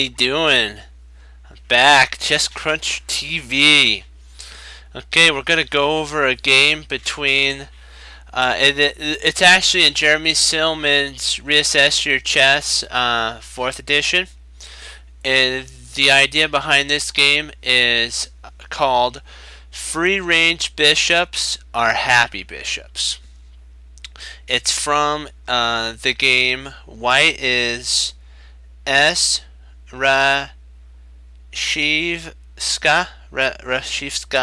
you doing? I'm back. Chess Crunch TV. Okay, we're gonna go over a game between. It's actually in Jeremy Silman's Reassess Your Chess, 4th edition. And the idea behind this game is called Free Range Bishops Are Happy Bishops. It's from the game White is S. Rashivska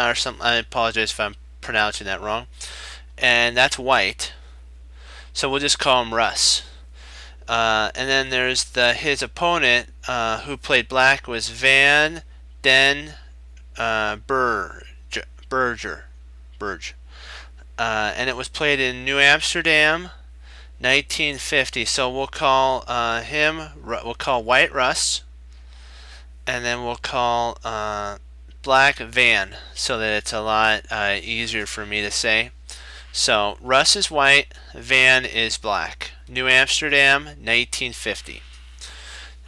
or something. I apologize if I'm pronouncing that wrong. And that's white. So we'll just call him Russ. And then there's his opponent who played black was Van Den Berger. And it was played in New Amsterdam, 1950. So we'll call we'll call White Russ, and then we'll call black Van, so that it's a lot easier for me to say. So Russ is white, Van is black. New Amsterdam, 1950.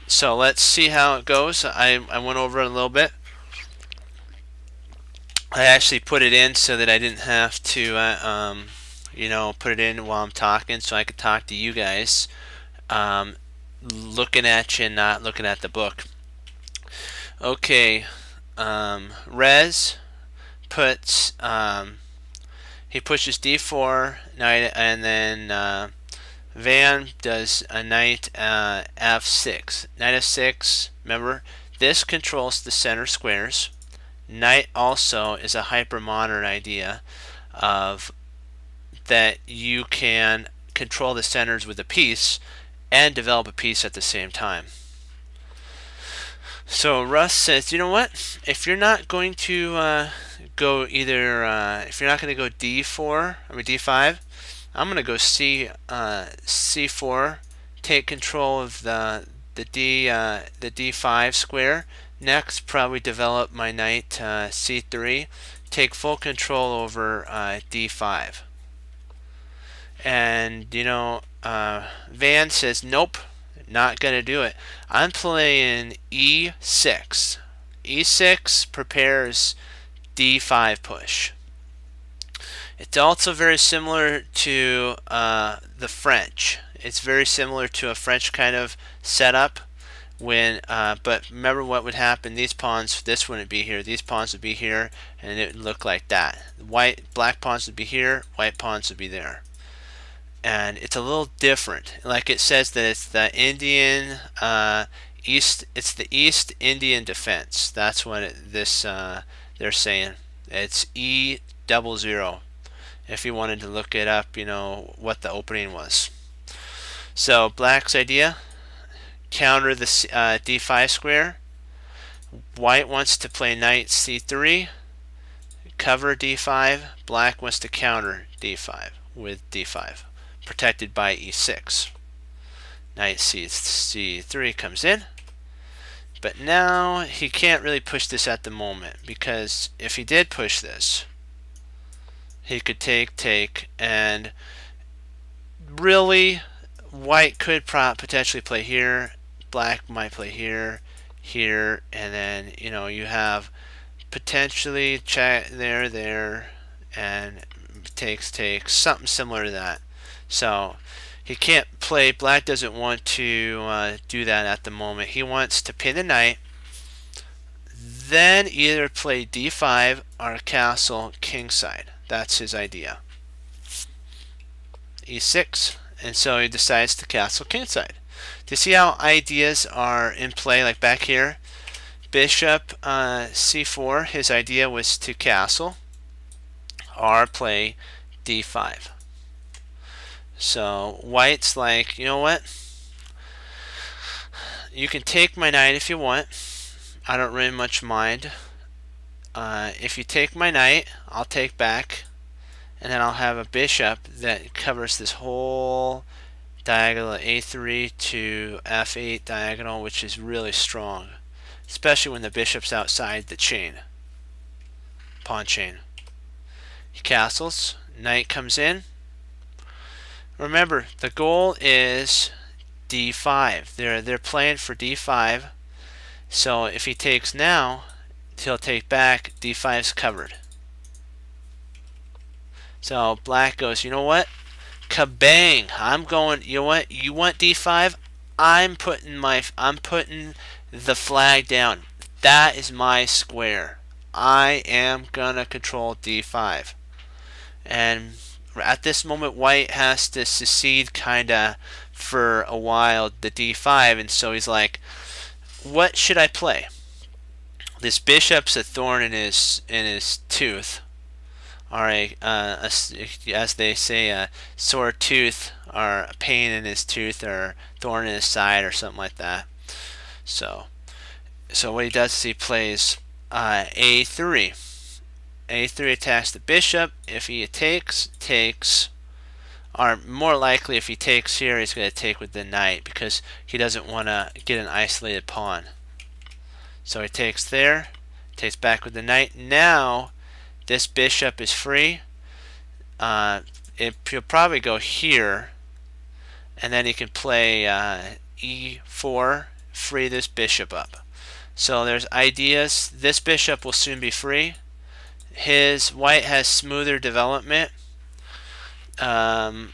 So let's see how it goes. I went over it a little bit. I actually put it in so that I didn't have to, put it in while I'm talking, so I could talk to you guys, looking at you and not looking at the book. Okay, Rez puts, he pushes d4 knight, and then Van does a knight f6. Knight f6, remember, this controls the center squares. Knight also is a hyper-modern idea of that you can control the centers with a piece and develop a piece at the same time. So Russ says, you know what? If you're not going to go if you're not going to go d5, I'm going to go c4, take control of the d5 square. Next, probably develop my knight c3, take full control over d5. And Van says, nope, not gonna do it. I'm playing e6. E6 prepares d5 push. It's also very similar to the French. It's very similar to a French kind of setup. But remember what would happen. These pawns, this wouldn't be here. These pawns would be here, and it would look like that. Black pawns would be here. White pawns would be there. And it's a little different. Like it says that it's the Indian East. It's the East Indian defense. That's what they're saying. It's E00. If you wanted to look it up, what the opening was. So black's idea: counter the d5 square. White wants to play knight c3, cover d5. Black wants to counter d5 with d5, protected by e6. Knight c3 comes in, but now he can't really push this at the moment, because if he did push this, he could take, and really white could potentially play here, black might play here, and then you have potentially check there, and takes something similar to that. So he can't play. Black doesn't want to do that at the moment. He wants to pin the knight, then either play d5 or castle kingside. That's his idea. e6, and so he decides to castle kingside. Do you see how ideas are in play? Like back here, bishop c4, his idea was to castle or play d5. So white's like, you know what? You can take my knight if you want. I don't really much mind. If you take my knight, I'll take back, and then I'll have a bishop that covers this whole diagonal a3 to f8 diagonal, which is really strong, especially when the bishop's outside the pawn chain. He castles, knight comes in. Remember, the goal is d5. They're playing for d5, So if he takes now, he'll take back, d5's covered. So black goes, you know what? Kabang! I'm going, you know what? You want d5? I'm putting the flag down. That is my square. I am gonna control d5. And at this moment, white has to secede kinda for a while the d5, and so he's like, what should I play? This bishop's a thorn in his tooth. Or as they say, a sore tooth or a pain in his tooth or thorn in his side or something like that. So what he does is he plays a3. a3 attacks the bishop. If he takes, or more likely if he takes here, he's going to take with the knight because he doesn't want to get an isolated pawn. So he takes there, takes back with the knight. Now this bishop is free. He'll probably go here, and then he can play e4, free this bishop up. So there's ideas. This bishop will soon be free. His white has smoother development. And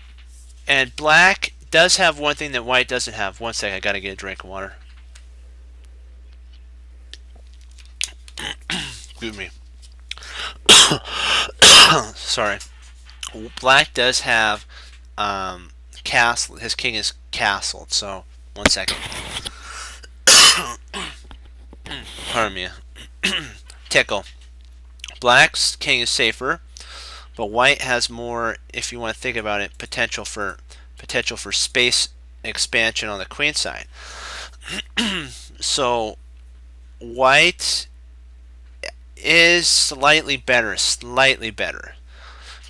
black does have one thing that white doesn't have. One second, I gotta get a drink of water. Excuse me. Sorry. Black does have castle. His king is castled. So one second. Pardon me. Tickle. Black's king is safer, but white has more, if you want to think about it, potential for space expansion on the queen side. So white is slightly better,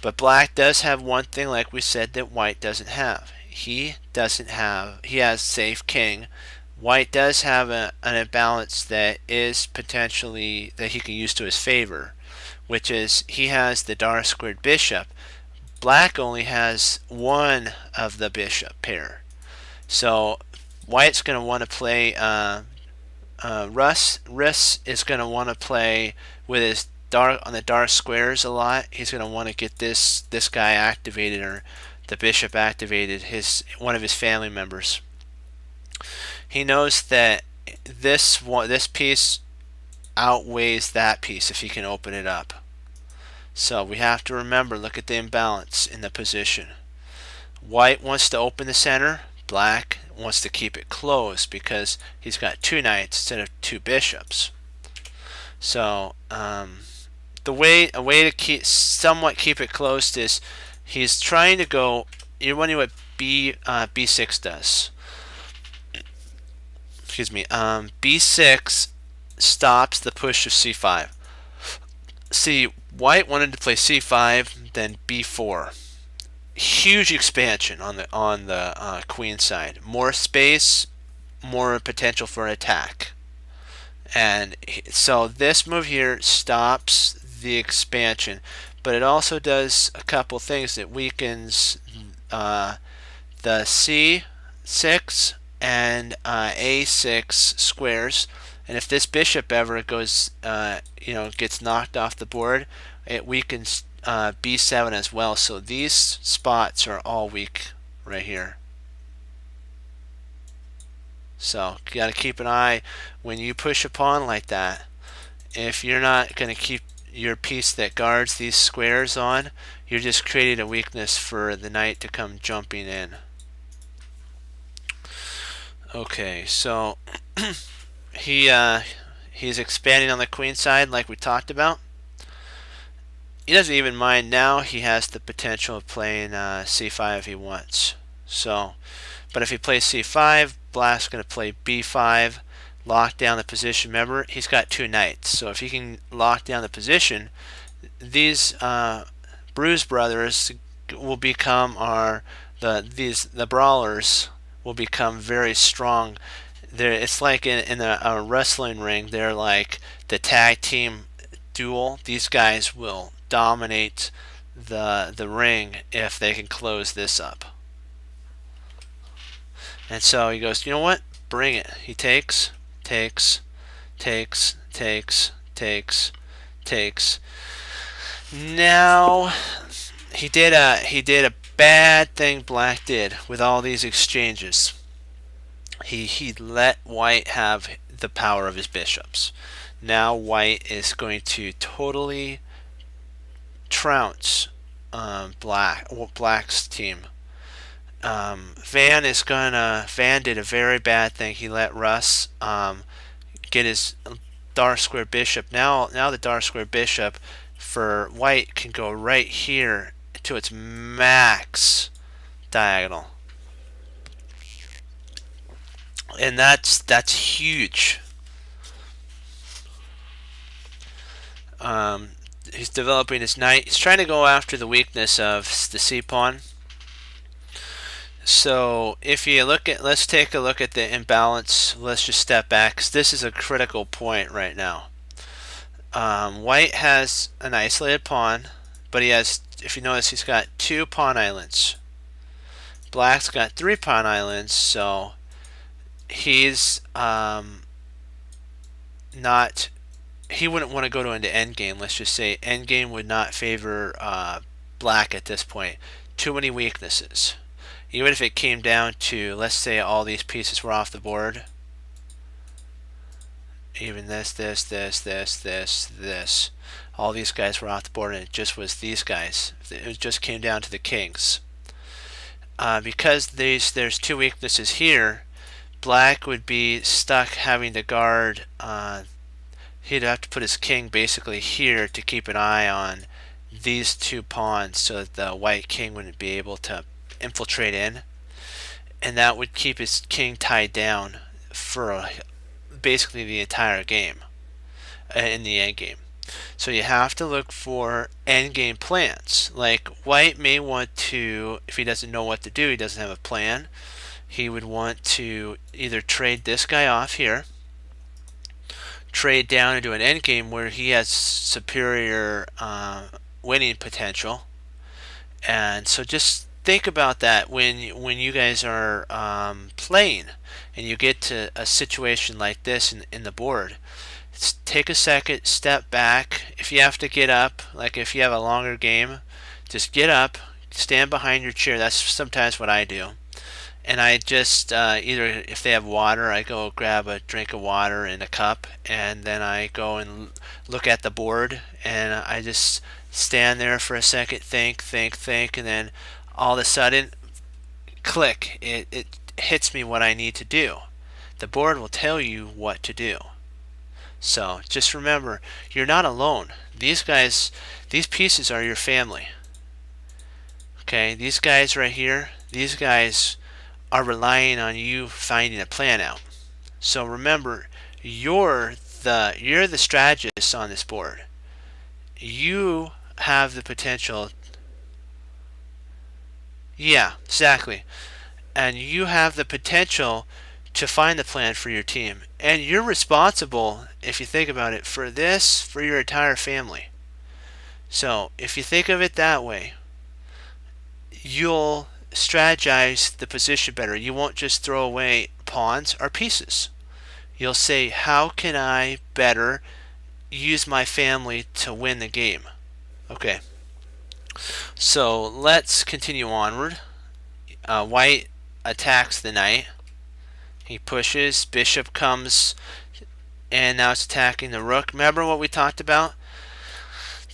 but black does have one thing, like we said, that white doesn't have. He has safe king. White does have an imbalance that is potentially that he can use to his favor, which is he has the dark squared bishop. Black only has one of the bishop pair. So white's going to want to play Russ is going to want to play with his on the dark squares a lot. He's going to want to get this guy activated, or the bishop activated, one of his family members. He knows that this piece outweighs that piece if he can open it up. So we have to remember, look at the imbalance in the position. White wants to open the center. Black wants to keep it closed because he's got two knights instead of two bishops. So a way to somewhat keep it closed is he's trying to go. You're wondering what b6 does. Excuse me. b6 stops the push of c5. See, white wanted to play c5, then b4. Huge expansion on the queen side. More space, more potential for attack. And so this move here stops the expansion, but it also does a couple things that weakens the c6 and a6 squares. And if this bishop ever goes, gets knocked off the board, it weakens b7 as well. So these spots are all weak right here. So you got to keep an eye when you push a pawn like that. If you're not going to keep your piece that guards these squares on, you're just creating a weakness for the knight to come jumping in. Okay, so he's expanding on the queen side like we talked about. He doesn't even mind now. He has the potential of playing c5 if he wants. So, but if he plays c5, black's going to play b5, lock down the position. Remember, he's got two knights, so if he can lock down the position, these Bruise brothers will become the brawlers will become very strong. It's like in a wrestling ring. They're like the tag team duel. These guys will dominate the ring if they can close this up. And so he goes, you know what? Bring it. He takes. takes, takes, takes, takes. Now he did a bad thing Black did with all these exchanges. He let White have the power of his bishops. Now White is going to totally trounce Black's team. Van did a very bad thing. He let Russ get his dark square bishop. Now the dark square bishop for White can go right here to its max diagonal, and that's huge. He's developing his knight. He's trying to go after the weakness of the c pawn. So if you look at, let's take a look at the imbalance. Let's just step back, 'cause this is a critical point right now. White has an isolated pawn, but he has, if you notice, he's got 2 pawn islands. Black's got 3 pawn islands, so he's not. He wouldn't want to go into endgame. Let's just say endgame would not favor Black at this point. Too many weaknesses. Even if it came down to, let's say all these pieces were off the board. Even this. All these guys were off the board, and it just was these guys. It just came down to the kings. Because there's 2 weaknesses here, Black would be stuck having to guard. He'd have to put his king basically here to keep an eye on these 2 pawns so that the white king wouldn't be able to infiltrate in, and that would keep his king tied down for basically the entire game in the end game. So you have to look for end game plans. Like White may want to, if he doesn't know what to do, he doesn't have a plan, he would want to either trade this guy off here, trade down into an endgame where he has superior winning potential. And so just think about that when you guys are playing and you get to a situation like this in the board. Take a second, step back. If you have to get up, like if you have a longer game, just get up, stand behind your chair. That's sometimes what I do. And I just either, if they have water, I go grab a drink of water in a cup, and then I go and look at the board, and I just stand there for a second, think, and then all of a sudden, click, it hits me what I need to do. The board will tell you what to do. So just remember, you're not alone. These guys, these pieces are your family. Okay, these guys right here, these guys are relying on you finding a plan out. So remember, you're the strategist on this board. You have the potential. Yeah, exactly. And you have the potential to find the plan for your team. And you're responsible, if you think about it, for this, for your entire family. So if you think of it that way, you'll strategize the position better. You won't just throw away pawns or pieces. You'll say, how can I better use my family to win the game? Okay. So let's continue onward. White attacks the knight. He pushes, bishop comes, and now it's attacking the rook. Remember what we talked about?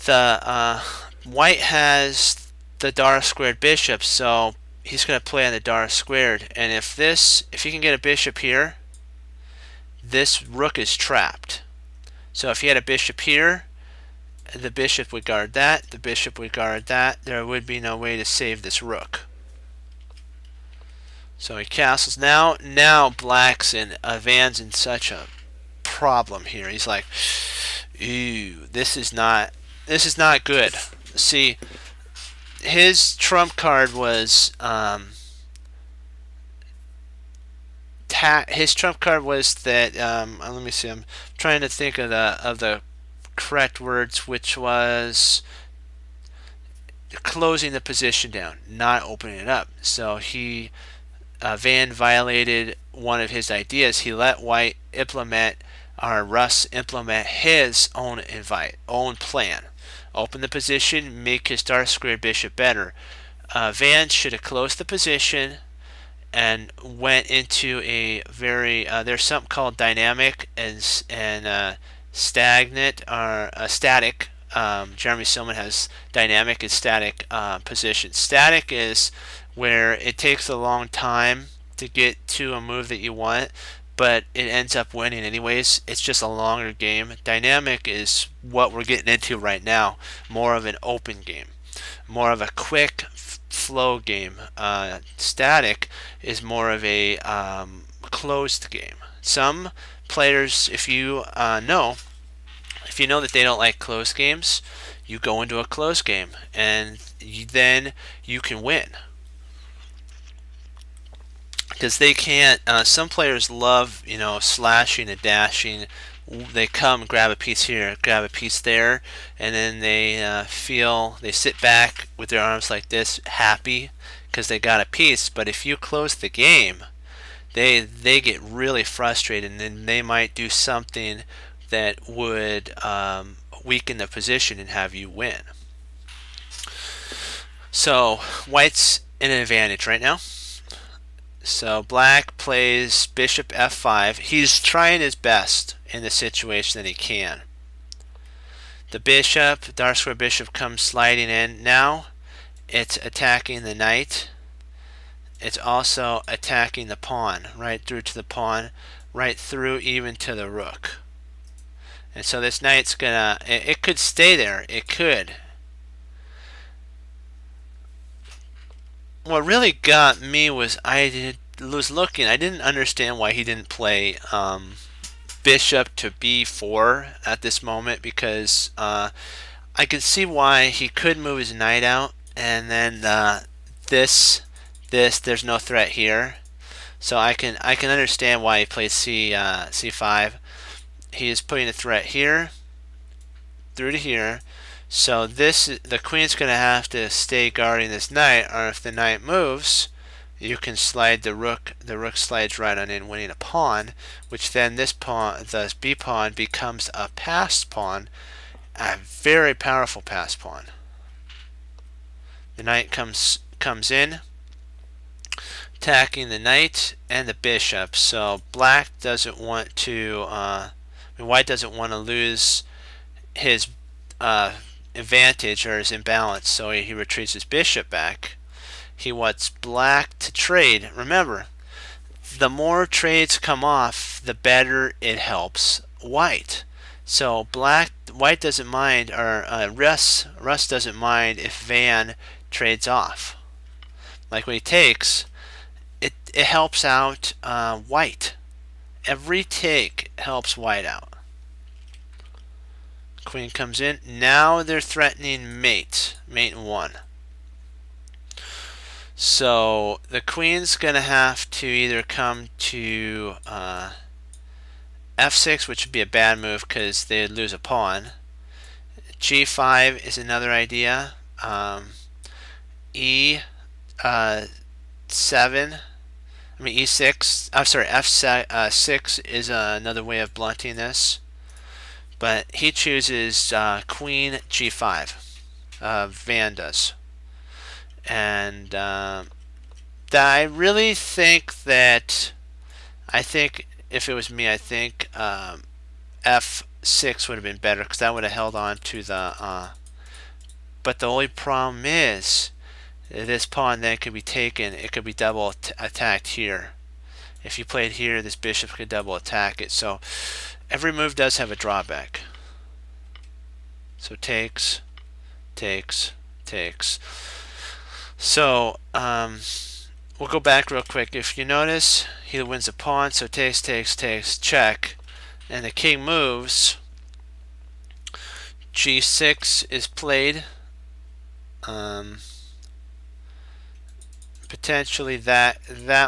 The White has the dark squared bishop, so he's going to play on the dark squared. And if he can get a bishop here, this rook is trapped. So if he had a bishop here, the bishop would guard that, the bishop would guard that. There would be no way to save this rook. So he castles. Now Black's Van's in such a problem here. He's like, ooh, this is not good. See, his trump card was his trump card was that let me see, I'm trying to think of the correct words, which was closing the position down, not opening it up. So Van violated one of his ideas. He let White implement Russ implement his own plan. Open the position, make his dark square bishop better. Van should have closed the position and went into a very there's something called dynamic and stagnant or static. Jeremy Silman has dynamic and static position. Static is where it takes a long time to get to a move that you want, but it ends up winning anyways. It's just a longer game. Dynamic is what we're getting into right now, more of an open game, more of a quick flow game. Static is more of a closed game. Some players, if you know that they don't like closed games, you go into a closed game and then you can win. Because they can't, some players love, slashing and dashing. They come, grab a piece here, grab a piece there, and then they sit back with their arms like this, happy because they got a piece. But if you close the game, they get really frustrated, and then they might do something that would weaken the position and have you win. So white's in an advantage right now. So black plays bishop f5. He's trying his best in the situation that he can. The bishop, dark square bishop, comes sliding in. Now it's attacking the knight. It's also attacking the pawn, right through to the pawn, right through even to the rook. And so this knight's gonna, it could stay there. It could. What really got me was I didn't understand why he didn't play bishop to b4 at this moment, because I could see why he could move his knight out, and then there's no threat here, so I can understand why he played c5. He is putting a threat here through to here. So the queen's going to have to stay guarding this knight, or if the knight moves, you can slide the rook. The rook slides right on in, winning a pawn, which then this pawn, the b pawn, becomes a passed pawn, a very powerful passed pawn. The knight comes in, attacking the knight and the bishop. So black doesn't want to, white doesn't want to lose his advantage or his imbalance, so he retreats his bishop back. He wants black to trade. Remember, the more trades come off, the better it helps white. So white doesn't mind, or Russ doesn't mind if Van trades off. Like when he takes, it helps out white. Every take helps white out. Queen comes in. Now they're threatening mate in 1. So the queen's going to have to either come to f6, which would be a bad move because they'd lose a pawn. g5 is another idea. e7, e6. I'm sorry, f6 is another way of blunting this. But he chooses queen g5. Van does. And I really think that, if it was me, I think f6 would have been better, because that would have held on to the but the only problem is this pawn then could be taken. It could be double attacked here. If you played here, this bishop could double attack it. So every move does have a drawback. So takes. So we'll go back real quick. If you notice, he wins a pawn, so takes, check, and the king moves. g6 is played. Potentially that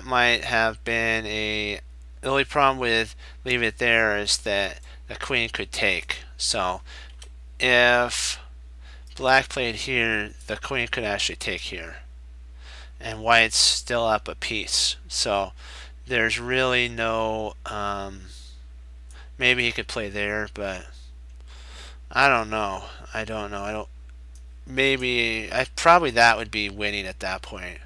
might have been the only problem with leaving it there is that the queen could take. So if black played here, the queen could actually take here, and white's still up a piece. So there's really no Maybe he could play there, but I don't know. I don't know. I don't. Maybe probably that would be winning at that point,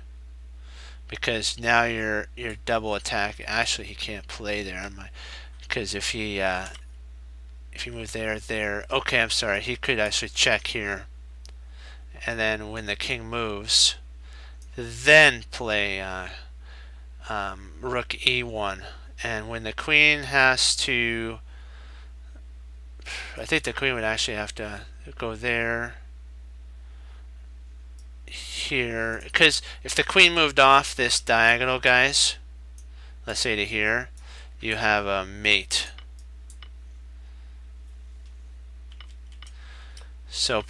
because now you're double attack. Actually, he can't play there, because if he moved there. Okay, I'm sorry. He could actually check here, and then when the king moves, then play rook e1, and when the queen has to, I think the queen would actually have to go there, here, because if the queen moved off this diagonal, guys, let's say to here, you have a mate. So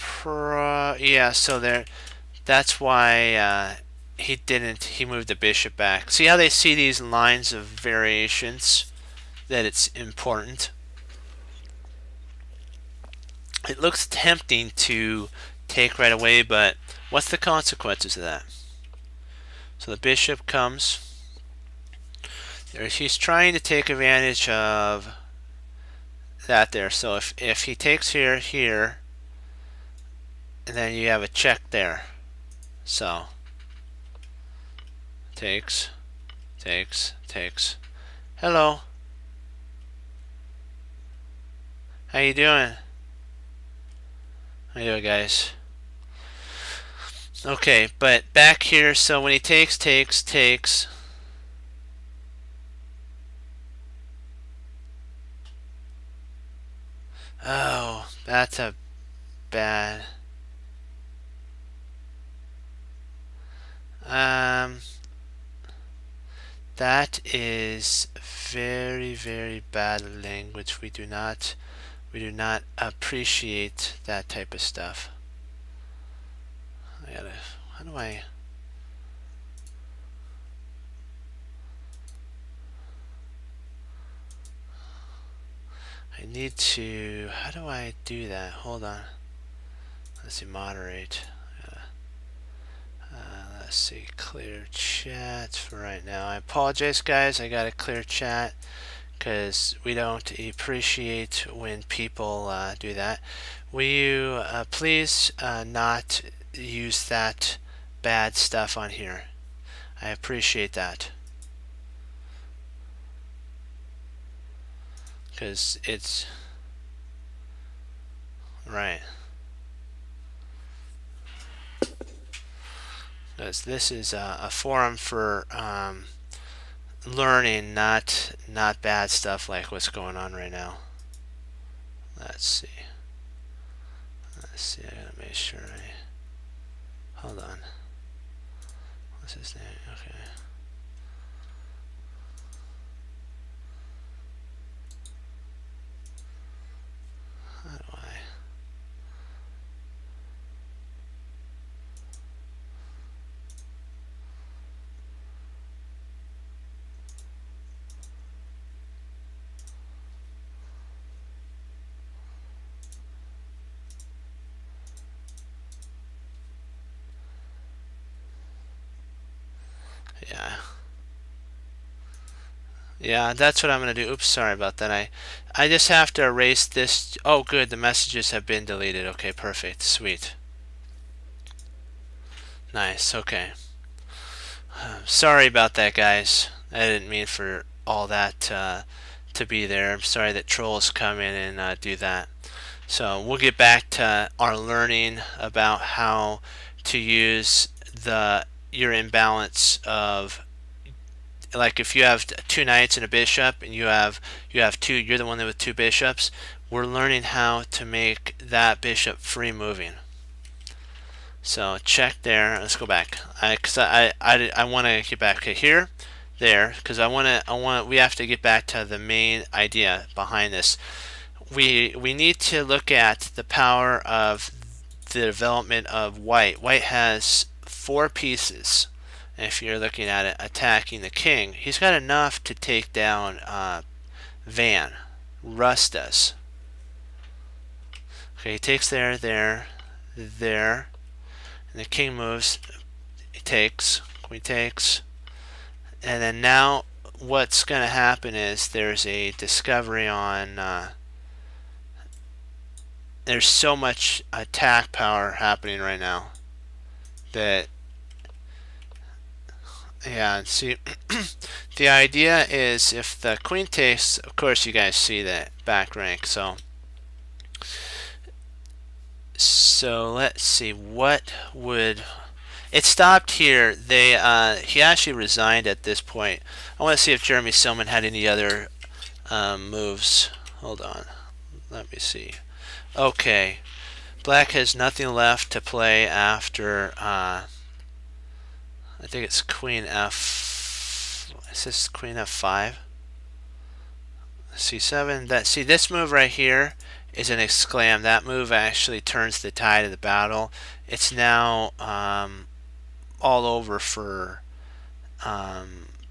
yeah, so there, that's why he moved the bishop back. See how they see these lines of variations, that it's important. It looks tempting to take right away, but what's the consequences of that? So the bishop comes. He's trying to take advantage of that there. So if he takes here, and then you have a check there. So takes. Hello. How you doing? How you doing, guys? Okay, but back here, so when he takes. Oh, that's a bad. That is very, very bad language. We do not appreciate that type of stuff. How do I? I need to, how do I do that? Hold on. Let's see, moderate. Let's see, clear chat for right now. I apologize, guys. I got to clear chat because we don't appreciate when people do that. Will you please not use that bad stuff on here? I appreciate that, because it's right. Because this is a forum for learning, not bad stuff like what's going on right now. Let's see. I gotta make sure hold on. What's his name? Okay. How do I? Yeah, that's what I'm going to do. Oops, sorry about that. I just have to erase this. Oh, good. The messages have been deleted. Okay, perfect. Sweet. Nice. Okay. Sorry about that, guys. I didn't mean for all that to be there. I'm sorry that trolls come in and do that. So we'll get back to our learning about how to use your imbalance of, like, if you have two knights and a bishop, and you have two, you're the one with two bishops. We're learning how to make that bishop free moving. So check there. Let's go back. Because I want to get back to here, there, because we have to get back to the main idea behind this. We need to look at the power of the development of white. White has 4 pieces. If you're looking at it, attacking the king, he's got enough to take down Van. Russ does. Okay, he takes there, and the king moves. He takes, queen takes, and then now what's going to happen is there's a discovery on there's so much attack power happening right now that, yeah, see, the idea is if the queen takes, of course you guys see that back rank, so let's see, what would, it stopped here. They he actually resigned at this point. I want to see if Jeremy Silman had any other moves. Hold on, let me see. Okay, Black has nothing left to play after I think it's Queen F. Is this Queen F5? C7. That, see, this move right here is an exclam. That move actually turns the tide of the battle. It's now all over for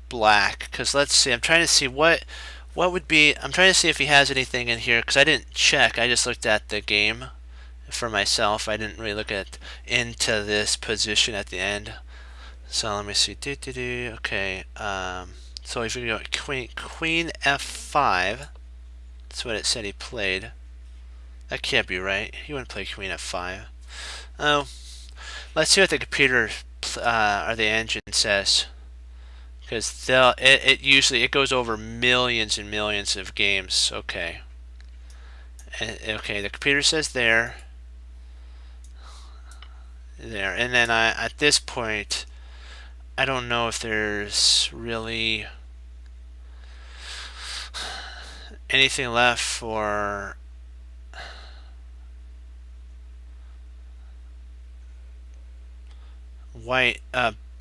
Black. Because let's see, I'm trying to see what would be. I'm trying to see if he has anything in here because I didn't check. I just looked at the game for myself. I didn't really look at into this position at the end. So let me see. Okay. So if you go Queen F5, that's what it said he played. That can't be right. He wouldn't play Queen F5. Oh, let's see what the computer or the engine says, because it usually goes over millions and millions of games. Okay. Okay, the computer says there, and then at this point, I don't know if there's really anything left for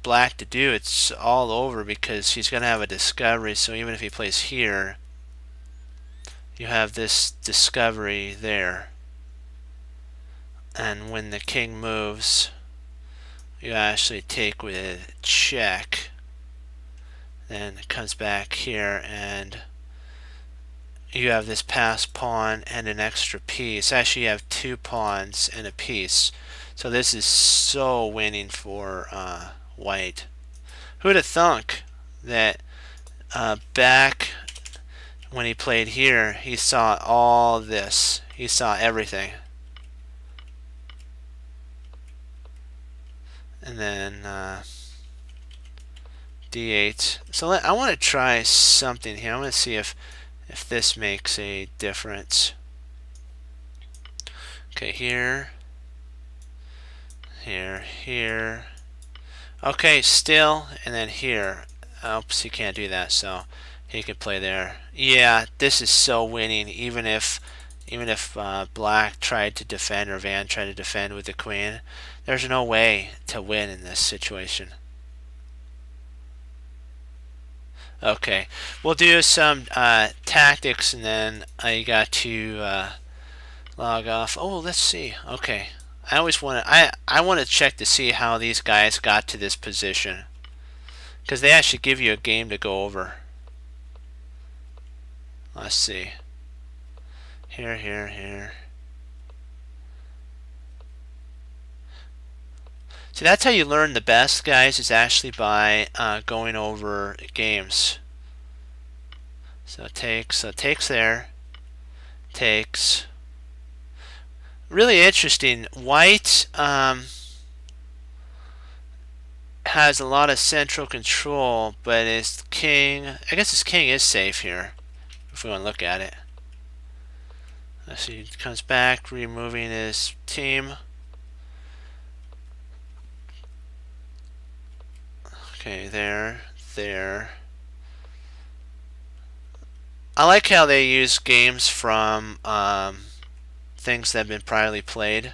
Black to do. It's all over because he's going to have a discovery. So even if he plays here, you have this discovery there, and when the king moves, you actually take with check. Then it comes back here, and you have this pass pawn and an extra piece. Actually, you have 2 pawns and a piece. So this is so winning for White. Who'd have thunk that back when he played here, he saw all this. He saw everything. And then D8. So I want to try something here. I want to see if this makes a difference. Okay, here. Here. Okay, still, and then here. Oops, he can't do that, so he can play there. Yeah, this is so winning. Even if Black tried to defend, or Van tried to defend with the queen, there's no way to win in this situation. Okay, we'll do some tactics, and then I got to log off. Oh, let's see. Okay, I always want to. I want to check to see how these guys got to this position, because they actually give you a game to go over. Let's see. Here. See, that's how you learn the best, guys, is actually by going over games. So takes there. Takes. Really interesting. White has a lot of central control, but his king, I guess his king is safe here, if we want to look at it. Let's see, he comes back, removing his team. Okay, there. I like how they use games from things that have been priorly played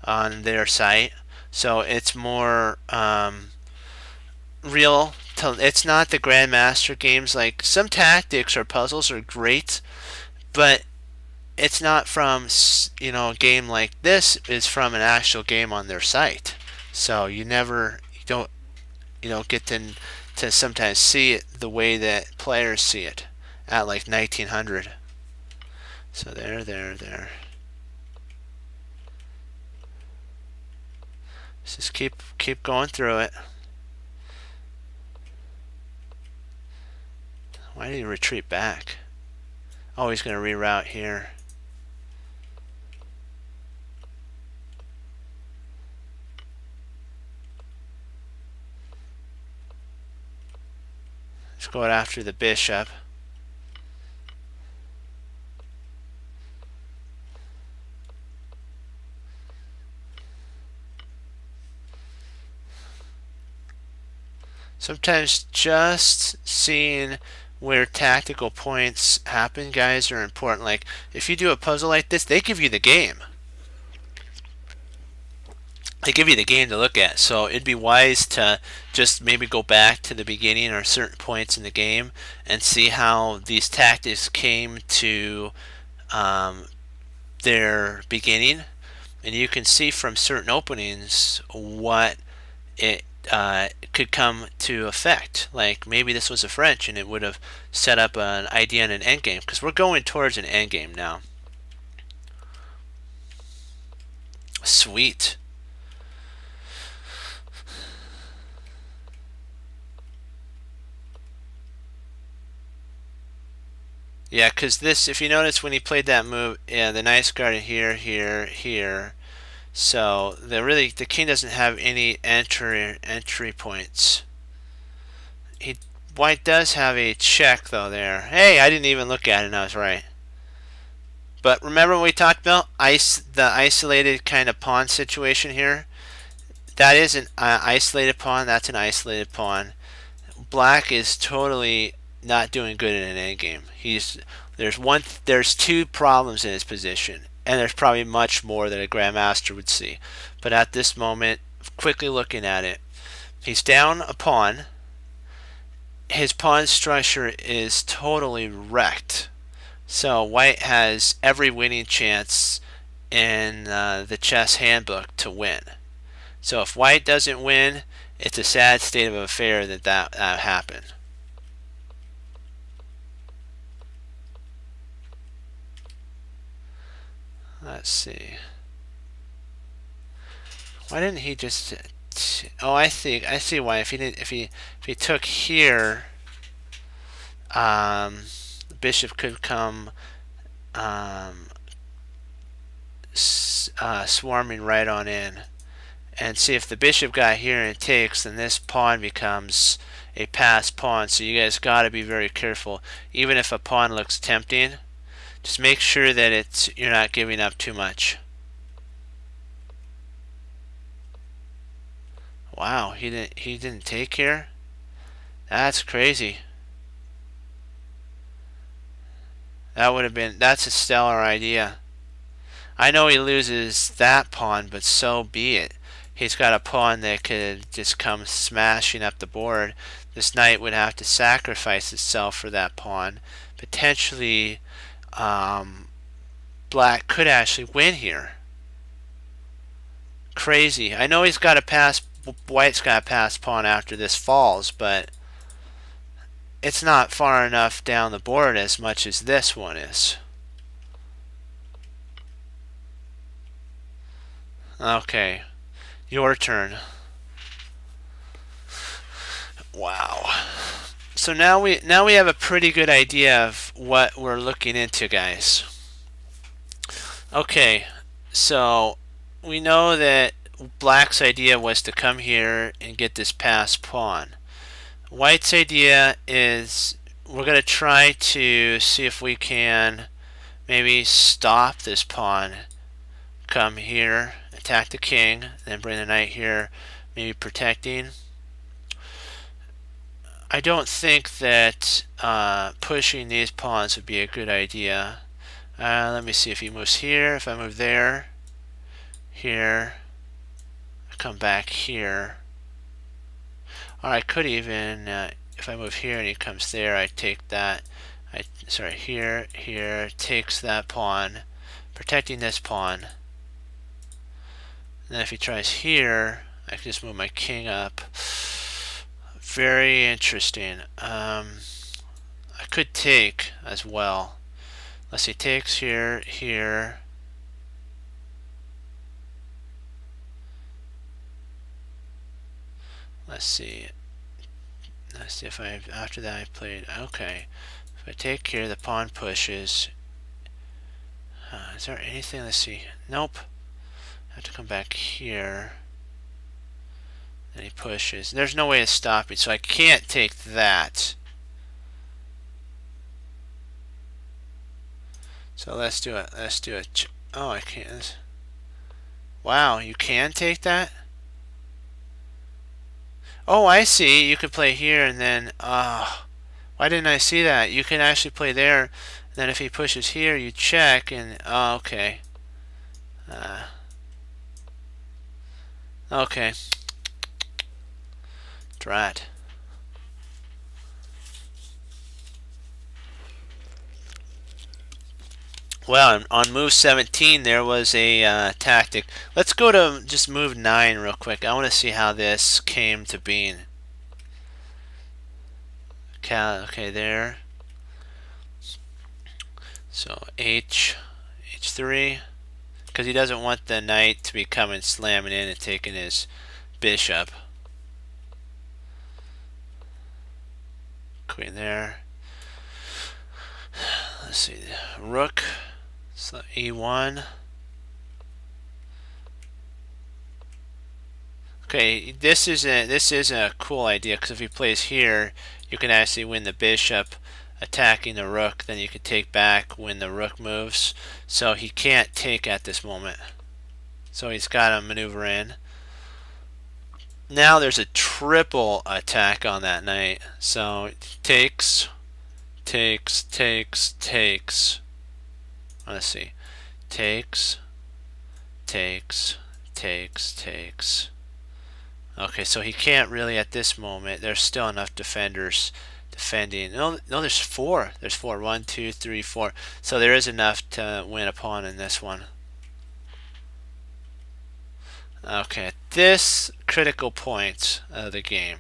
on their site, so it's more real. It's not the Grandmaster games. Like, some tactics or puzzles are great, but it's not from, a game like this. Is from an actual game on their site, so you don't get to sometimes see it the way that players see it at like 1900. So there. Just keep going through it. Why did he retreat back? Oh, he's going to reroute here. He's going after the bishop. Sometimes just seeing where tactical points happen, guys, are important. Like, if you do a puzzle like this, they give you the game. They give you the game to look at. So it'd be wise to just maybe go back to the beginning or certain points in the game and see how these tactics came to their beginning. And you can see from certain openings what it could come to effect. Like maybe this was a French and it would have set up an idea and an endgame, because we're going towards an endgame now. Sweet. Yeah, because this, if you notice when he played that move, yeah, the knight's guarded here, here, here. So the king doesn't have any entry points. White does have a check though there. Hey, I didn't even look at it and I was right. But remember when we talked about the isolated kind of pawn situation here? That is an isolated pawn. That's an isolated pawn. Black is totally not doing good in an endgame. There's two problems in his position, and there's probably much more that a grandmaster would see. But at this moment, quickly looking at it, he's down a pawn. His pawn structure is totally wrecked. So white has every winning chance in the chess handbook to win. So if white doesn't win, it's a sad state of affair that happened. Let's see. Why didn't he just? Oh, I see why. If he took here, the bishop could come swarming right on in. And see, if the bishop got here and it takes, then this pawn becomes a passed pawn. So you guys got to be very careful. Even if a pawn looks tempting, just make sure that you're not giving up too much. Wow, he didn't take here. That's crazy. That's a stellar idea. I know he loses that pawn, but so be it. He's got a pawn that could just come smashing up the board. This knight would have to sacrifice itself for that pawn. Potentially, black could actually win here. Crazy. I know white's got to pass pawn after this falls, but it's not far enough down the board as much as this one is. Okay, your turn. Wow. So now we have a pretty good idea of what we're looking into, guys. Okay, so we know that black's idea was to come here and get this passed pawn. White's idea is we're going to try to see if we can maybe stop this pawn. Come here, attack the king, then bring the knight here, maybe protecting. I don't think that pushing these pawns would be a good idea. Let me see if he moves here. If I move there, here, I come back here. Or I could even, if I move here and he comes there, I take that. Here, takes that pawn, protecting this pawn. And then if he tries here, I can just move my king up. Very interesting. I could take as well. Let's see, takes here, here. Let's see. Let's see if I, after that I played, okay. If I take here, the pawn pushes. Is there anything, let's see. Nope. I have to come back here. And he pushes. There's no way to stop it, so I can't take that. So let's do it. Let's do it. Oh, I can't. Wow, you can take that? Oh, I see. You could play here and then, why didn't I see that? You can actually play there. And then if he pushes here, you check and, oh, okay. Okay. Drat. Well, on move 17, there was a tactic. Let's go to just move 9 real quick. I want to see how this came to being. Okay, there. So H3, because he doesn't want the knight to be coming slamming in and taking his bishop. Queen there. Let's see, rook. So E1. Okay, this is a cool idea because if he plays here, you can actually win the bishop attacking the rook. Then you can take back when the rook moves. So he can't take at this moment. So he's got to maneuver in. Now there's a triple attack on that knight. So it takes. Let's see. Takes. Okay, so he can't really at this moment. There's still enough defenders defending. No, there's 4. There's 4. 1, 2, 3, 4. So there is enough to win a pawn in this one. Okay, at this critical point of the game.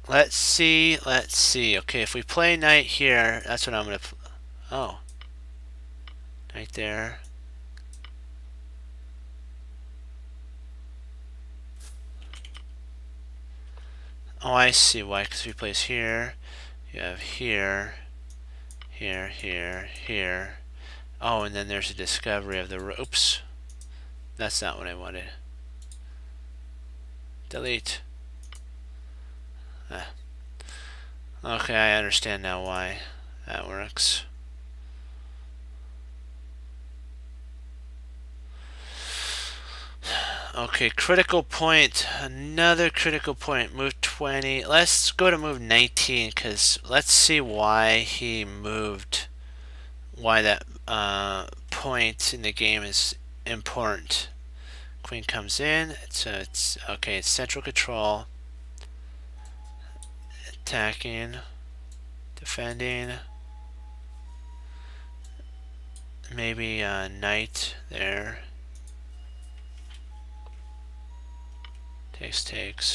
Let's see. Okay, if we play knight here, that's what I'm going to... Oh. Knight there. Oh, I see why. Because if he plays here, you have here. Oh, and then there's a discovery of the... Oops. That's not what I wanted. Delete. Okay, I understand now why that works. Okay, critical point. Another critical point. Move 20. Let's go to move 19 because let's see why he moved. Why that point in the game is important. Queen comes in. It's okay. It's central control. Attacking. Defending. Maybe knight there. Takes.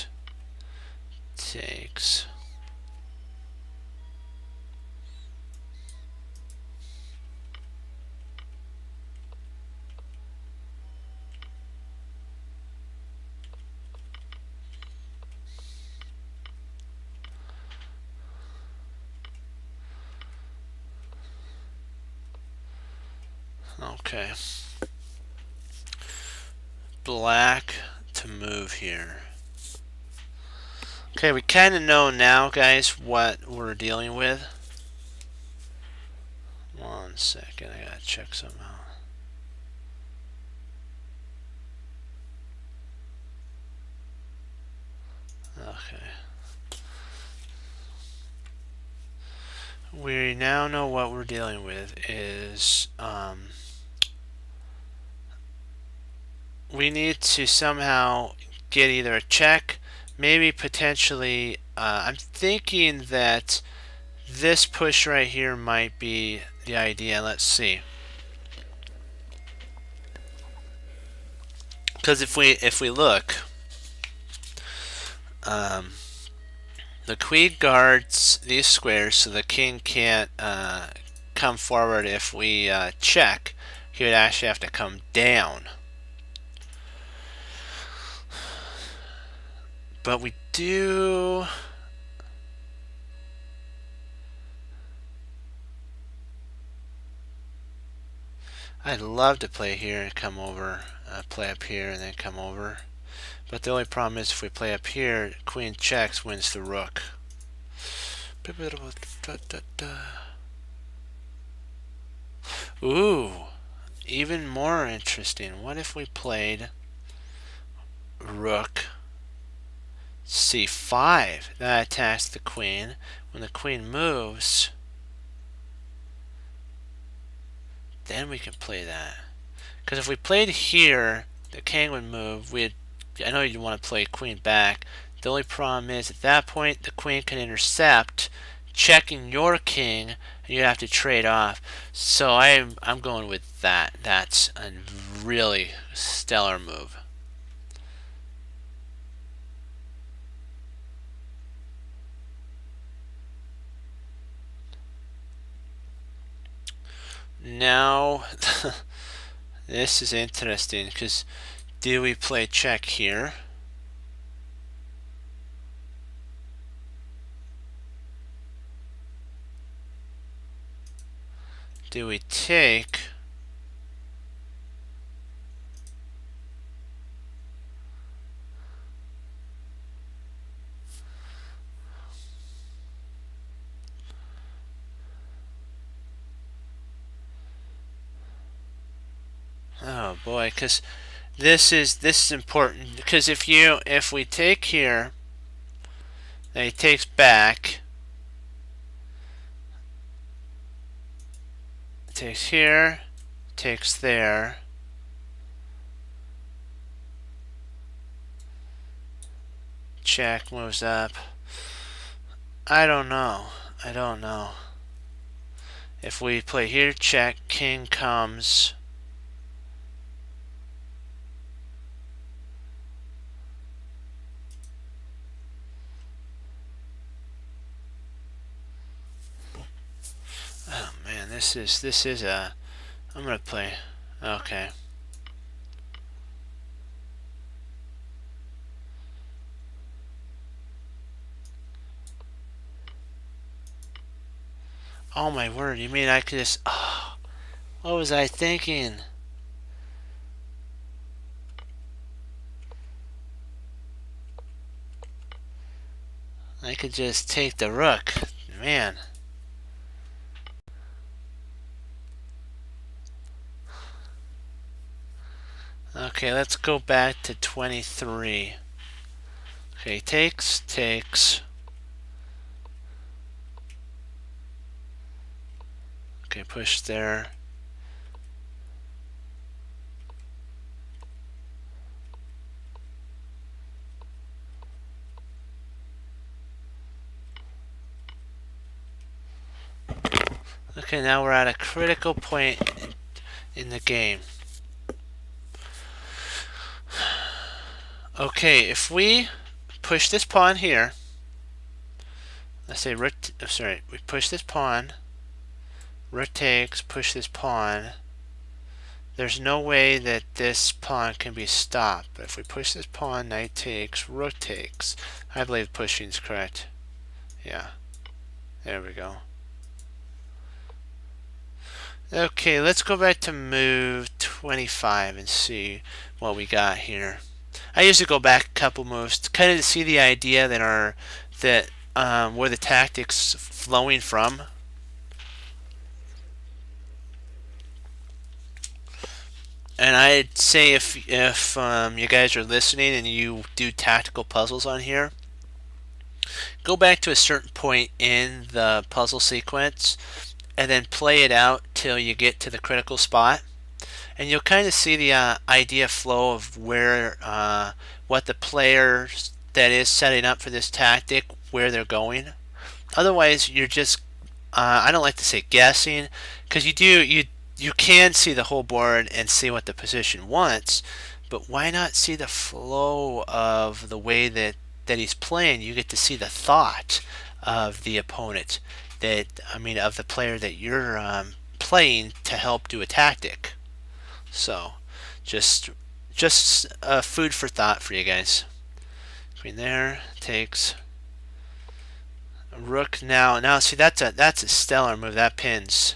Okay. Black to move here. Okay, we kind of know now, guys, what we're dealing with. 1 second, I gotta check somehow. Okay. We now know what we're dealing with is we need to somehow get either a check, maybe potentially, I'm thinking that this push right here might be the idea. Let's see. Because if we look, the queen guards these squares, so the king can't come forward. If we check, he would actually have to come down. But we do... I'd love to play here and come over, play up here and then come over. But the only problem is if we play up here, queen checks wins the rook. Ooh, even more interesting. What if we played rook c5? That attacks the queen. When the queen moves, then we can play that. Because if we played here, the king would move. I know you want to play queen back. The only problem is at that point the queen can intercept, checking your king, and you have to trade off. So I'm going with that. That's a really stellar move. Now this is interesting because do we play check here? Do we take? Oh boy, because this is important. Because if we take here, then he takes back. Takes here, takes there. Check, moves up. I don't know. If we play here, check, king comes. Oh man, this is a... I'm gonna play... Okay. Oh my word, you mean I could just... Oh, what was I thinking? I could just take the rook. Man. Okay, let's go back to 23. Okay, takes. Okay, push there. Okay, now we're at a critical point in the game. Okay, if we push this pawn here, let's say we push this pawn, rook takes, push this pawn, there's no way that this pawn can be stopped. But if we push this pawn, knight takes, rook takes, I believe pushing is correct. Yeah, there we go. Okay, let's go back to move 25 and see what we got here. I usually go back a couple moves to kind of see the idea where the tactics flowing from. And I'd say if you guys are listening and you do tactical puzzles on here, go back to a certain point in the puzzle sequence and then play it out till you get to the critical spot. And you'll kind of see the idea flow of where what the player that is setting up for this tactic, where they're going. Otherwise, you're just I don't like to say guessing, because you can see the whole board and see what the position wants, but why not see the flow of the way that he's playing? You get to see the thought of the opponent, of the player that you're playing to help do a tactic. So, just food for thought for you guys. Queen there, takes. Rook now see that's a stellar move. That pins.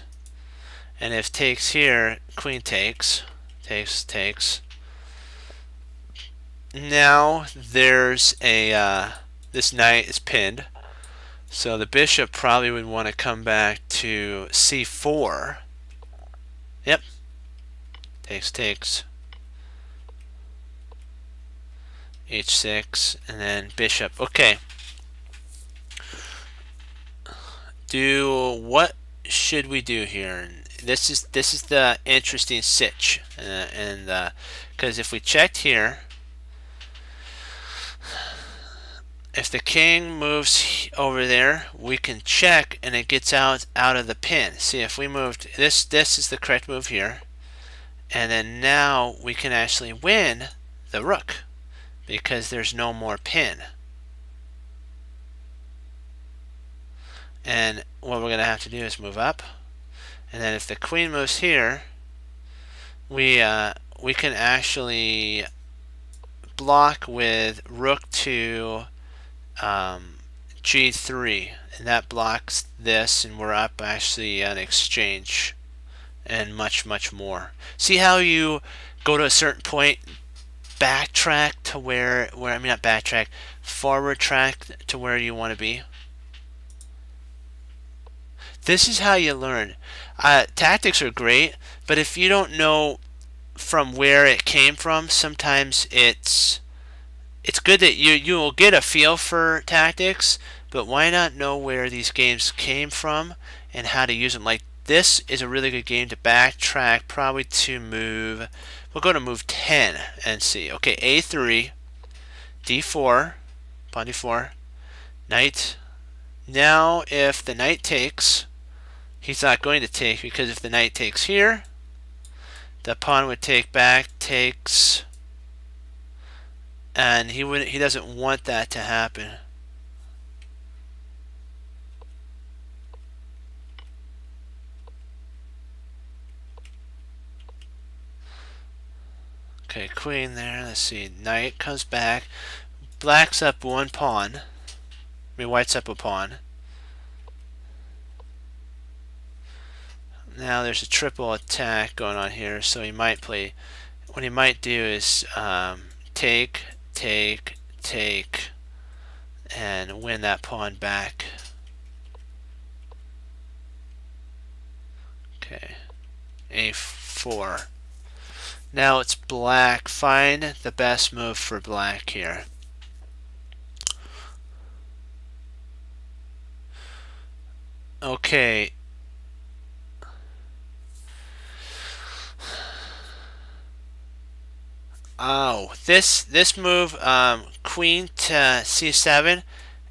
And if takes here, queen takes. Takes. Now there's a this knight is pinned. So the bishop probably would want to come back to c4. Yep. Takes. h6 and then bishop. Okay. What should we do here? This is the interesting sitch, and because if we checked here, if the king moves over there, we can check and it gets out of the pin. See, if we moved this is the correct move here, and then now we can actually win the rook because there's no more pin. And what we're going to have to do is move up, and then if the queen moves here, we can actually block with rook to g3, and that blocks this, and we're up actually an exchange and much more. See how you go to a certain point, backtrack to where I mean not backtrack, forward track to where you want to be. This is how you learn. Tactics are great, but if you don't know from where it came from, sometimes it's good that you will get a feel for tactics, but why not know where these games came from and how to use them? Like this is a really good game to backtrack, probably to move. We'll go to move 10 and see. Okay, a3, d4, pawn d4, knight. Now if the knight takes, he's not going to take, because if the knight takes here, the pawn would take back, takes, and he doesn't want that to happen. Okay, queen there. Let's see. Knight comes back. Black's up one pawn. I mean, white's up a pawn. Now there's a triple attack going on here, so he might play. What he might do is take, and win that pawn back. Okay, a4. Now it's black. Find the best move for black here. Okay. Oh, this move, queen to c7,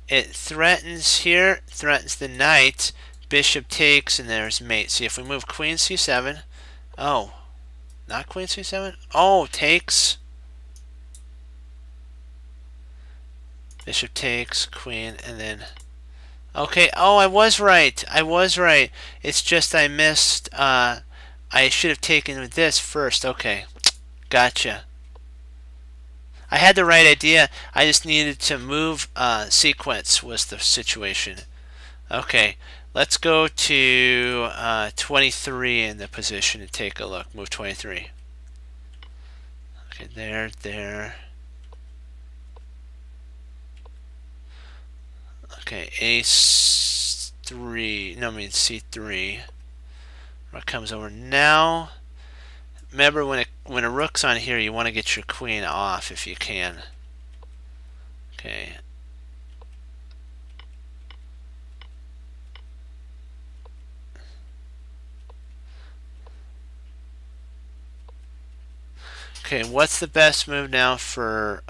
it threatens here, threatens the knight. Bishop takes, and there's mate. See, if we move queen c7, oh, not queen c7. Oh, takes. Bishop takes, queen, and then. Okay. Oh, I was right. It's just I missed. I should have taken with this first. Okay, gotcha. I had the right idea. I just needed to move sequence was the situation. Okay, let's go to 23 in the position and take a look. Move 23. Okay, there. Okay, a3. No, I mean c3. Rook comes over now. Remember, when a rook's on here, you want to get your queen off if you can. Okay. Okay, what's the best move now for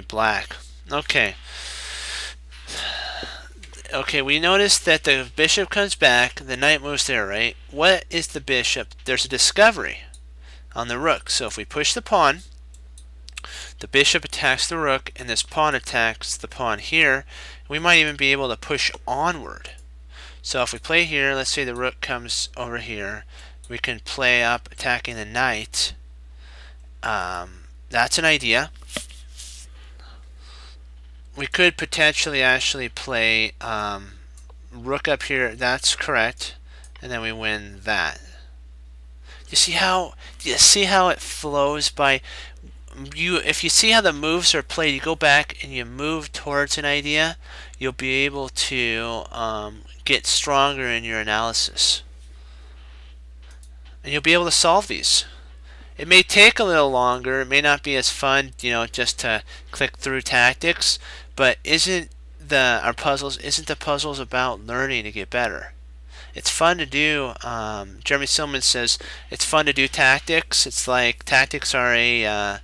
black? Okay. Okay, we noticed that the bishop comes back, the knight moves there, right? What is the bishop? There's a discovery on the rook. So if we push the pawn, the bishop attacks the rook, and this pawn attacks the pawn here. We might even be able to push onward. So if we play here, let's say the rook comes over here. We can play up attacking the knight. That's an idea. We could potentially actually play rook up here. That's correct, and then we win that. Do you see how it flows by you? If you see how the moves are played, you go back and you move towards an idea, you'll be able to get stronger in your analysis, and you'll be able to solve these. It may take a little longer. It may not be as fun, just to click through tactics. But isn't the puzzles about learning to get better? It's fun to do. Jeremy Silman says it's fun to do tactics. It's like tactics are a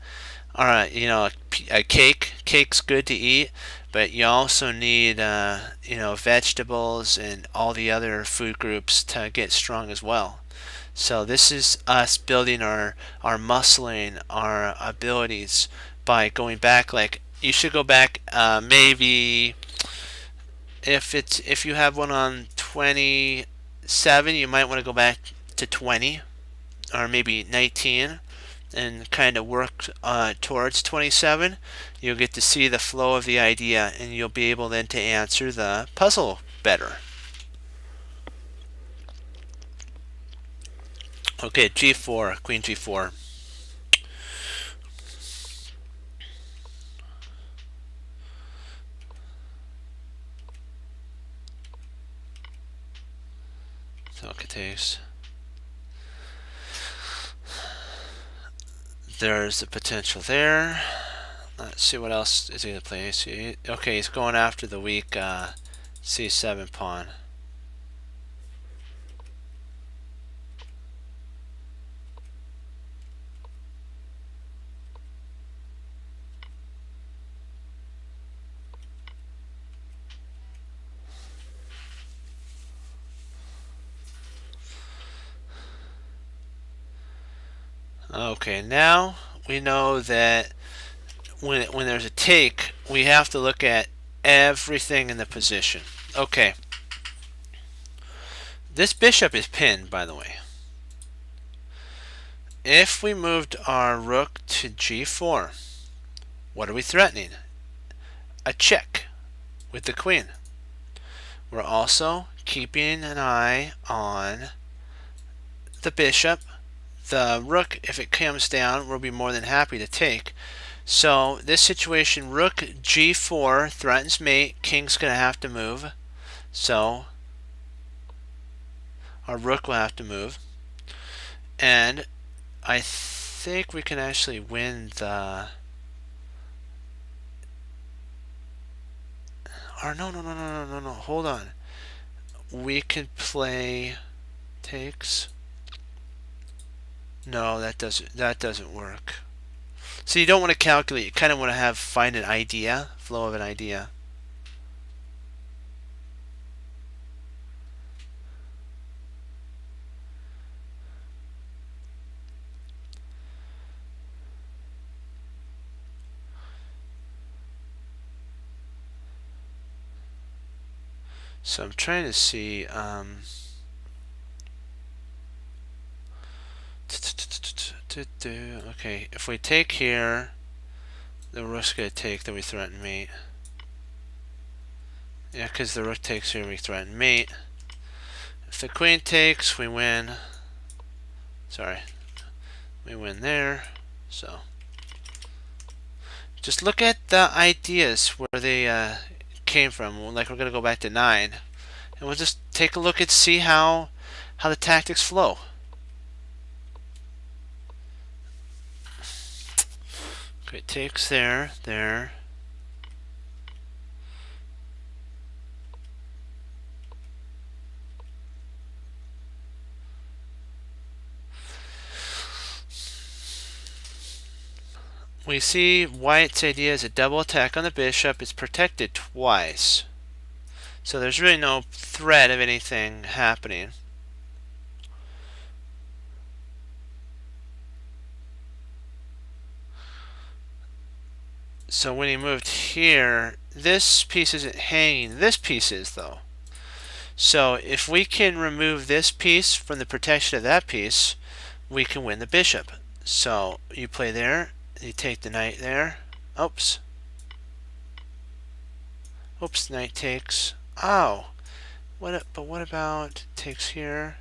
cake. Cake's good to eat, but you also need vegetables and all the other food groups to get strong as well. So this is us building our muscling, our abilities by going back. Like you should go back maybe if you have one on 27, you might want to go back to 20 or maybe 19 and kind of work towards 27. You'll get to see the flow of the idea and you'll be able then to answer the puzzle better. Okay, g4, queen g4. So it takes. There's the potential there. Let's see what else is he going to play. Okay, he's going after the weak c7 pawn. Okay, now we know that when there's a take, we have to look at everything in the position. Okay. This bishop is pinned, by the way. If we moved our rook to g4, what are we threatening? A check with the queen. We're also keeping an eye on the bishop. The rook, if it comes down, we'll be more than happy to take. So this situation, rook g4 threatens mate. King's going to have to move. So our rook will have to move. And I think we can actually win the... Or no, hold on. We could play takes. No, that doesn't work. So you don't want to calculate. You kind of want to find an idea, flow of an idea. So I'm trying to see. Okay, if we take here, the rook's going to take, then we threaten mate. Yeah, because the rook takes here, we threaten mate. If the queen takes, we win. Sorry. We win there. So just look at the ideas where they came from. Like we're going to go back to 9. And we'll just take a look and see how the tactics flow. Okay, takes there. We see white's idea is a double attack on the bishop. It's protected twice. So there's really no threat of anything happening. So when he moved here, this piece isn't hanging. This piece is, though. So if we can remove this piece from the protection of that piece, we can win the bishop. So you play there, you take the knight there. Oops. Oops, knight takes. Oh. But what about takes here?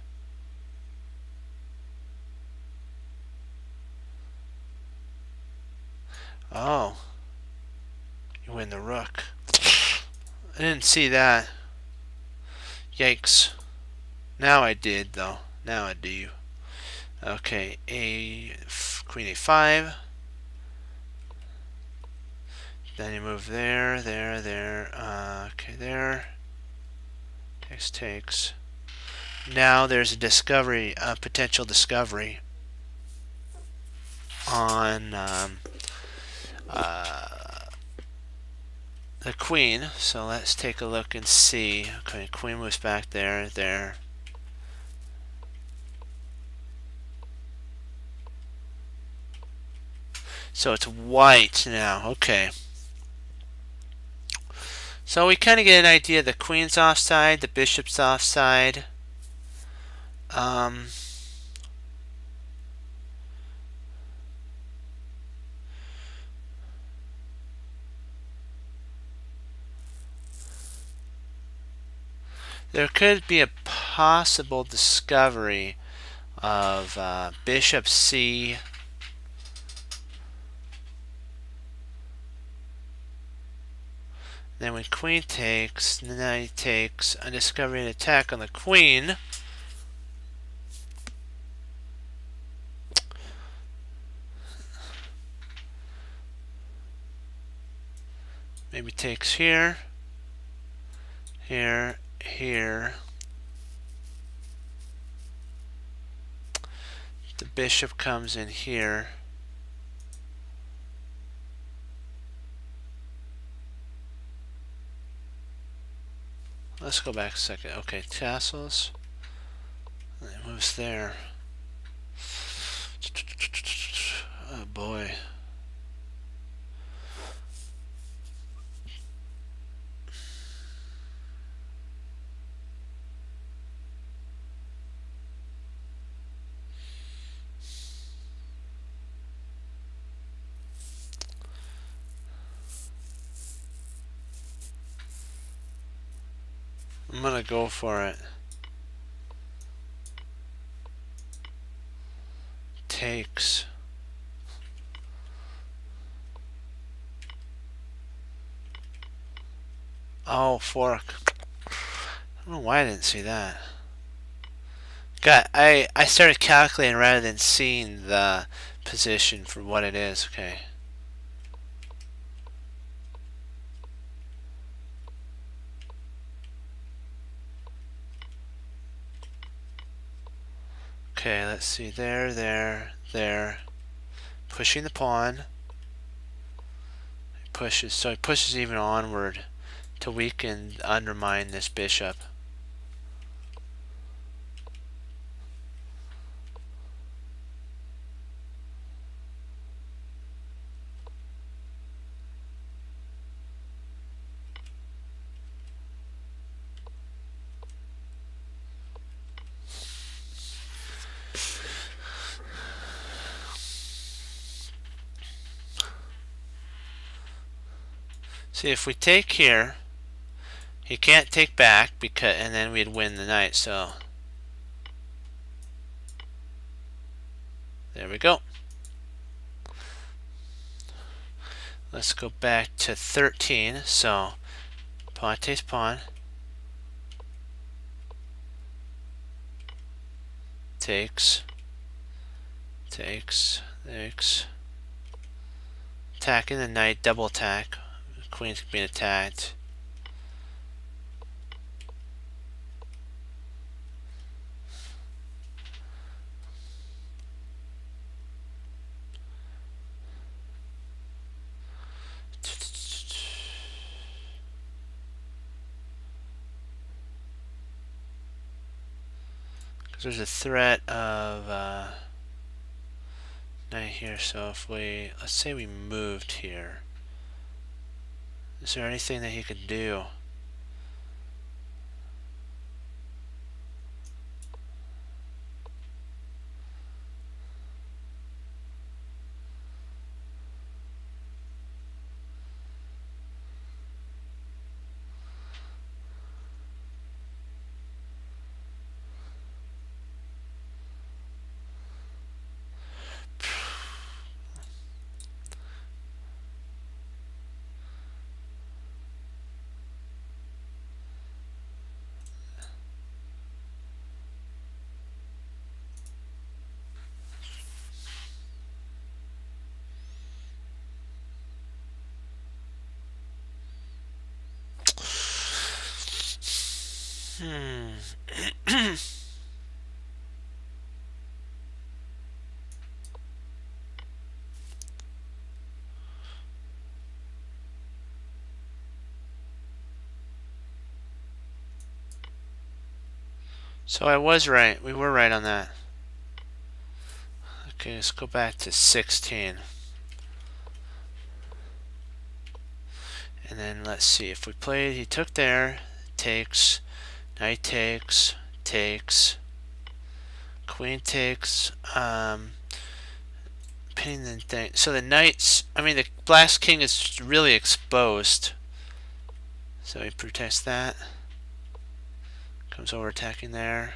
Oh. You win the rook. I didn't see that. Yikes. Now I did, though. Now I do. Okay, queen a5. Then you move there, there. Okay, there. Takes. Now there's a discovery, a potential discovery on the queen. So let's take a look and see. Okay, queen moves back there. So it's white now. Okay. So we kind of get an idea. The queen's offside, the bishop's offside. There could be a possible discovery of bishop c. Then when queen takes, knight takes, a discovery and attack on the queen. Maybe takes here, here. The bishop comes in here. Let's go back a second. Okay, castles. It moves there. Oh boy. I'm gonna go for it. Takes. Oh, fork. I don't know why I didn't see that. I started calculating rather than seeing the position for what it is. Okay. Okay, let's see. There. Pushing the pawn. Pushes, so he pushes even onward to weaken, undermine this bishop. See, if we take here, he can't take back because, and then we'd win the knight. So there we go. Let's go back to 13. So pawn takes pawn. Takes. Attacking the knight, double attack. Queen's being attacked. Because there's a threat of knight here. So if we, let's say we moved here. Is there anything that he could do? Hmm. So I was right. We were right on that. Okay, let's go back to 16. And then let's see. If we played, he took there, takes, knight takes, queen takes, pinning the thing. So the knights, I mean, the black king is really exposed. So he protects that. Comes over attacking there.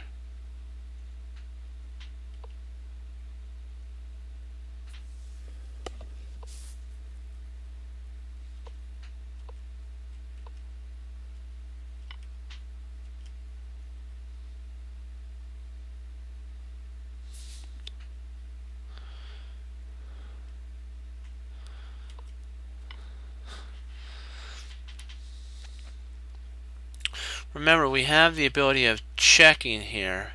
Remember, we have the ability of checking here.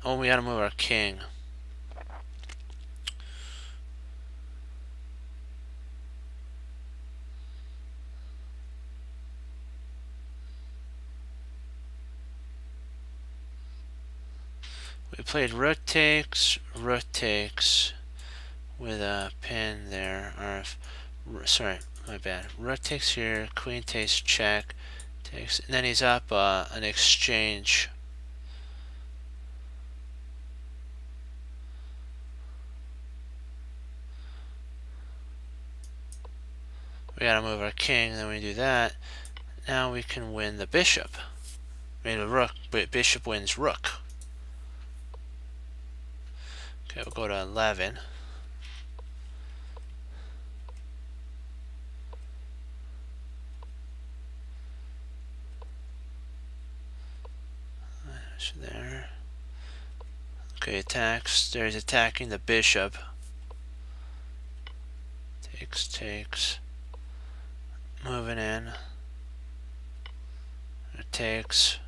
Oh, we gotta move our king. We played rook takes with a pin there. Or sorry, my bad. Rook takes here, queen takes, check, takes, and then he's up an exchange. We gotta move our king, then we do that. Now we can win the bishop. I mean, the rook, but bishop wins rook. Okay, we'll go to 11. There. Okay, attacks. There's attacking the bishop. Takes. Moving in. It takes.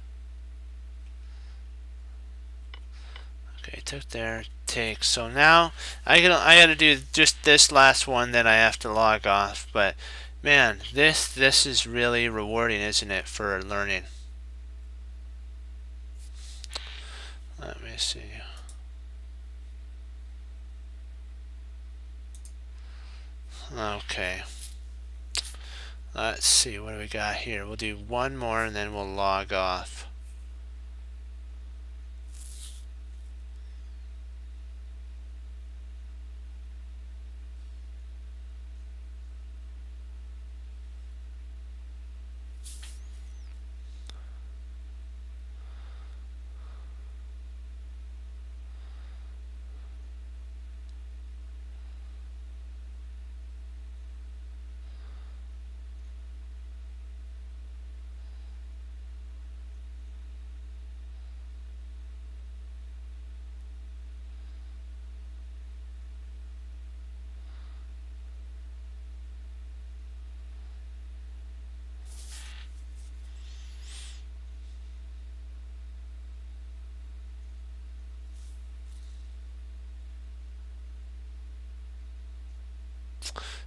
Okay, took there. Takes. So now I gotta do just this last one, then I have to log off. But man, this is really rewarding, isn't it, for learning? Let me see. Okay. Let's see, what do we got here? We'll do one more and then we'll log off.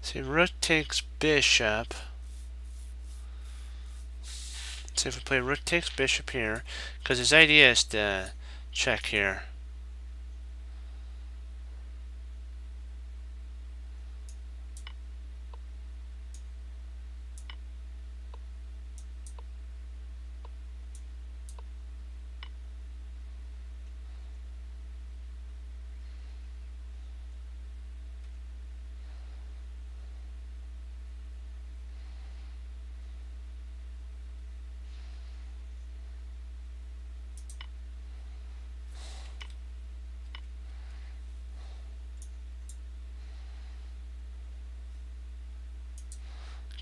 See, rook takes bishop. See if we play rook takes bishop here, because his idea is to check here.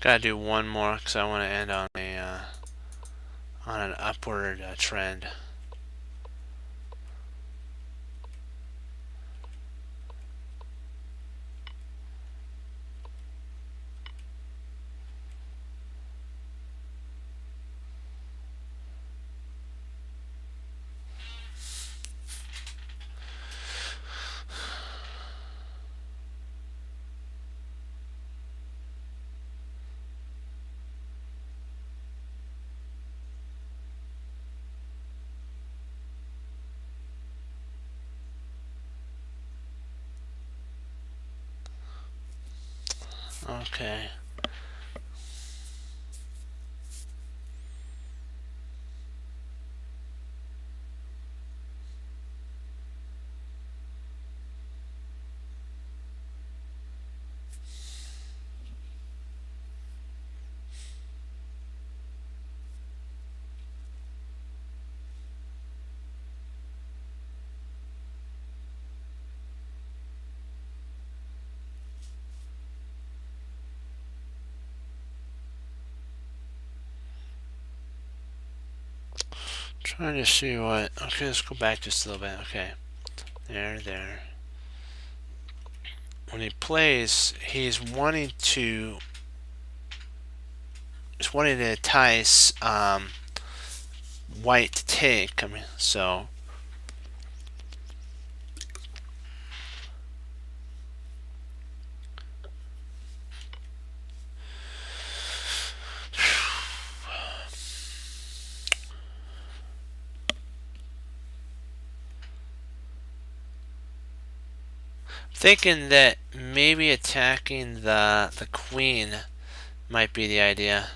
Gotta do one more because I want to end on an upward trend. Okay. Trying to see what. Okay, let's go back just a little bit. Okay. There. When he plays, he's wanting to entice white to take. I mean, so thinking that maybe attacking the queen might be the idea.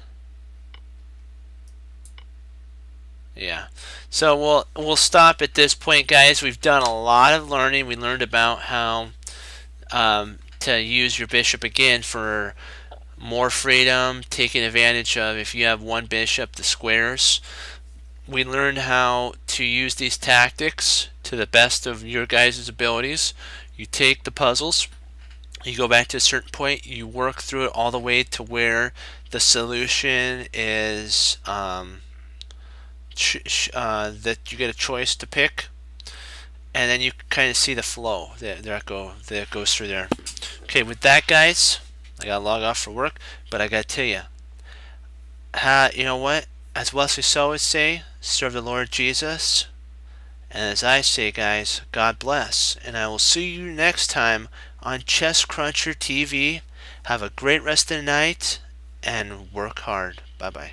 Yeah. So we'll stop at this point, guys. We've done a lot of learning. We learned about how to use your bishop again for more freedom, taking advantage of if you have one bishop, the squares. We learned how to use these tactics to the best of your guys' abilities. You take the puzzles, you go back to a certain point, you work through it all the way to where the solution is that you get a choice to pick, and then you kind of see the flow that goes through there. Okay, with that, guys, I gotta log off for work, but I gotta tell you, you know what? As Wesley So would say, serve the Lord Jesus. And as I say, guys, God bless. And I will see you next time on Chess Cruncher TV. Have a great rest of the night and work hard. Bye bye.